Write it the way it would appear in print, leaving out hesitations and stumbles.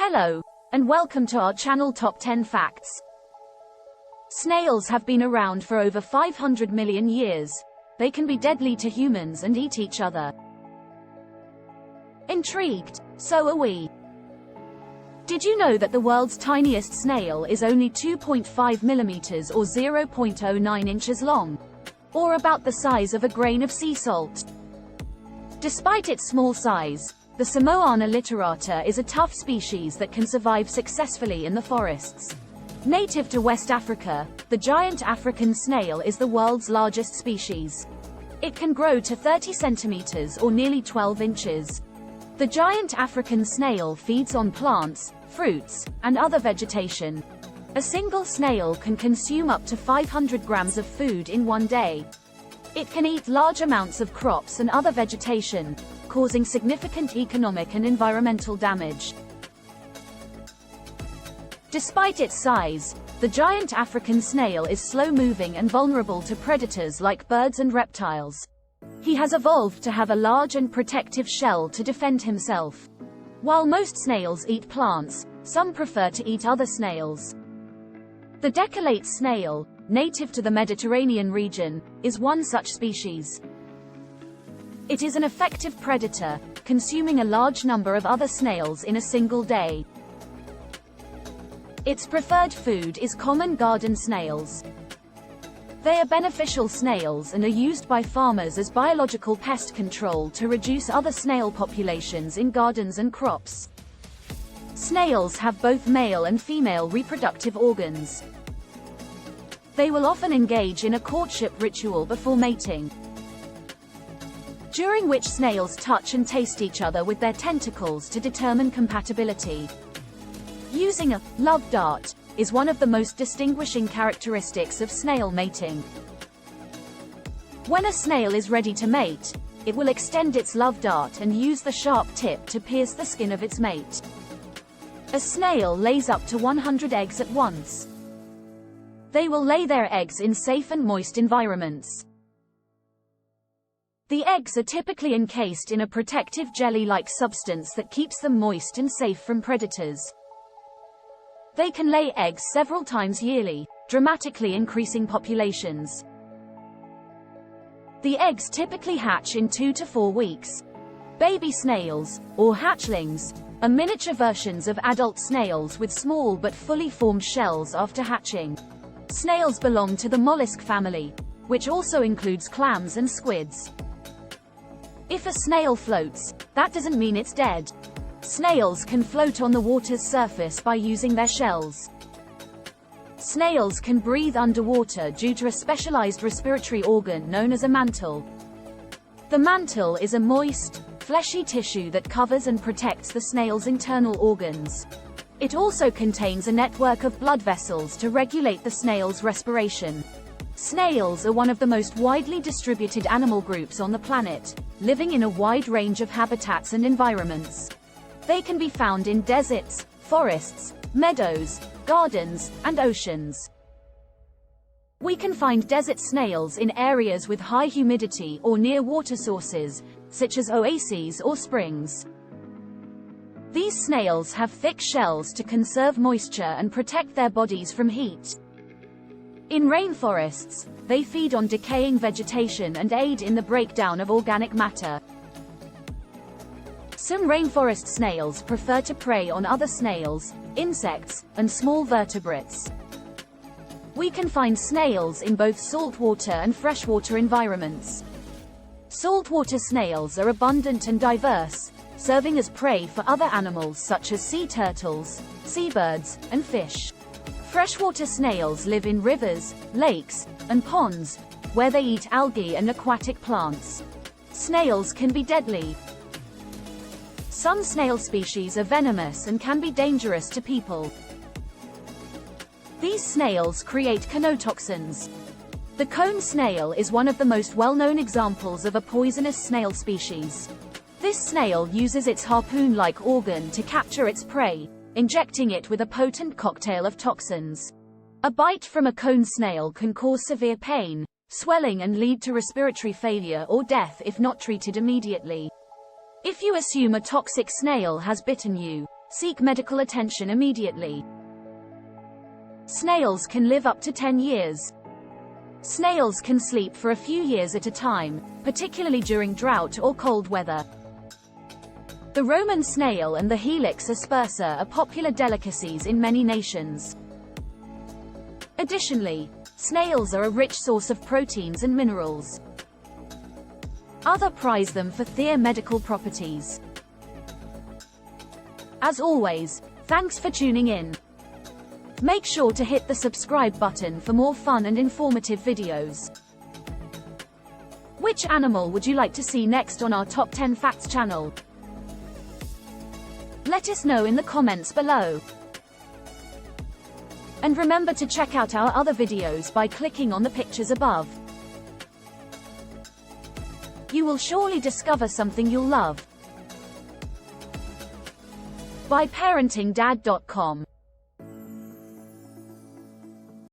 Hello, and welcome to our channel Top 10 Facts. Snails have been around for over 500 million years. They can be deadly to humans and eat each other. Intrigued? So are we. Did you know that the world's tiniest snail is only 2.5 millimeters or 0.09 inches long? Or about the size of a grain of sea salt? Despite its small size, the Samoana literata is a tough species that can survive successfully in the forests. Native to West Africa, the giant African snail is the world's largest species. It can grow to 30 centimeters or nearly 12 inches. The giant African snail feeds on plants, fruits, and other vegetation. A single snail can consume up to 500 grams of food in one day. It can eat large amounts of crops and other vegetation, causing significant economic and environmental damage. Despite its size, the giant African snail is slow-moving and vulnerable to predators like birds and reptiles. He has evolved to have a large and protective shell to defend himself. While most snails eat plants, some prefer to eat other snails. The decollate snail, native to the Mediterranean region, is one such species. It is an effective predator, consuming a large number of other snails in a single day. Its preferred food is common garden snails. They are beneficial snails and are used by farmers as biological pest control to reduce other snail populations in gardens and crops. Snails have both male and female reproductive organs. They will often engage in a courtship ritual before mating, during which snails touch and taste each other with their tentacles to determine compatibility. Using a love dart is one of the most distinguishing characteristics of snail mating. When a snail is ready to mate, it will extend its love dart and use the sharp tip to pierce the skin of its mate. A snail lays up to 100 eggs at once. They will lay their eggs in safe and moist environments. The eggs are typically encased in a protective jelly-like substance that keeps them moist and safe from predators. They can lay eggs several times yearly, dramatically increasing populations. The eggs typically hatch in 2 to 4 weeks. Baby snails, or hatchlings, are miniature versions of adult snails with small but fully formed shells after hatching. Snails belong to the mollusk family, which also includes clams and squids. If a snail floats, that doesn't mean it's dead. Snails can float on the water's surface by using their shells. Snails can breathe underwater due to a specialized respiratory organ known as a mantle. The mantle is a moist, fleshy tissue that covers and protects the snail's internal organs. It also contains a network of blood vessels to regulate the snail's respiration. Snails are one of the most widely distributed animal groups on the planet, living in a wide range of habitats and environments. They can be found in deserts, forests, meadows, gardens, and oceans. We can find desert snails in areas with high humidity or near water sources, such as oases or springs. These snails have thick shells to conserve moisture and protect their bodies from heat. In rainforests, they feed on decaying vegetation and aid in the breakdown of organic matter. Some rainforest snails prefer to prey on other snails, insects, and small vertebrates. We can find snails in both saltwater and freshwater environments. Saltwater snails are abundant and diverse, serving as prey for other animals such as sea turtles, seabirds, and fish. Freshwater snails live in rivers, lakes, and ponds, where they eat algae and aquatic plants. Snails can be deadly. Some snail species are venomous and can be dangerous to people. These snails create conotoxins. The cone snail is one of the most well-known examples of a poisonous snail species. This snail uses its harpoon-like organ to capture its prey, injecting it with a potent cocktail of toxins. A bite from a cone snail can cause severe pain, swelling, and lead to respiratory failure or death if not treated immediately. If you assume a toxic snail has bitten you, Seek medical attention immediately. Snails can live up to 10 years. Snails can sleep for a few years at a time, particularly during drought or cold weather. The Roman snail and the Helix aspersa are popular delicacies in many nations. Additionally, snails are a rich source of proteins and minerals. Others prize them for their medical properties. As always, thanks for tuning in. Make sure to hit the subscribe button for more fun and informative videos. Which animal would you like to see next on our Top 10 Facts channel? Let us know in the comments below. And remember to check out our other videos by clicking on the pictures above. You will surely discover something you'll love. By ParentingDad.com